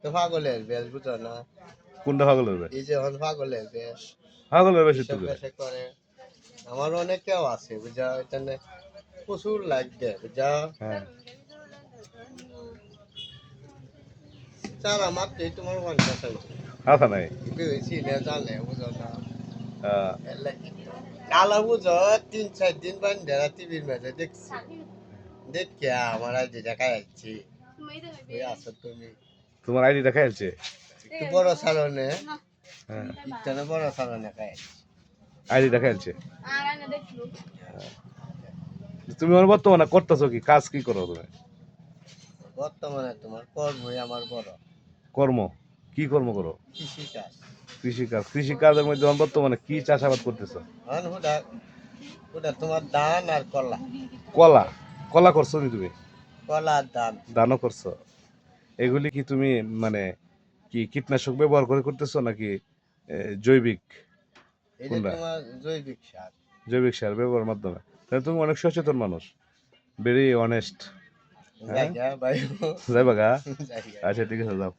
তো পাগলের বেশ বুঝো না, কোনটা পাগলের বেশ? এই যে এখন পাগলের বেশ পাগলের বেশি তো এসব বেশে করে। আমার অনেকেও আছে বুঝা, এখানে প্রচুর লাগবে বুঝা। হ্যাঁ চারা মাত্রই তোমার ওয়ানটা চাইছে আশা নাই। চিনে জানে বুঝো না। আহ, কালা বুঝো 3-4 দিন বান্ধে টিভির মাঝে দেখছি, দেখে আমার আজ দেখা যাচ্ছি ওই আছো তুমি তোমার আইডি দেখা যাচ্ছে। একটু বড় সালনে, হ্যাঁ ইটানে বড় সালনে খাই। আইডি দেখা যাচ্ছে। তুমি আমার বর্তমানে করতেছো কি, কাজ কি করো তুমি? বর্তমানে তোমার কর্মই আমার বড় কর্ম কি কর্ম করো? কৃষি কাজ। কৃষিকাজ। কৃষিকাজের মধ্যে আমার বর্তমানে কি চাষাবাদ করতেছো? ওটা ওটা তোমার ধান আর কলা। কলা। কলা করছো নি তুমি? কলা আর ধান। ধানও করছো। এগুলি কি তুমি মানে কি কীটনাশক ব্যবহার করে করতেছো নাকি জৈবিক? এটা কোনটা? তোমার জৈবিক সার। জৈবিক সার ব্যবহারের মাধ্যমে। তাহলে তুমি অনেক সচেতন মানুষ, ভেরি অনেস্ট। হ্যাঁ জায়গা ভাই যাইবা গা? জায়গা। আচ্ছা ঠিক আছে, যাও।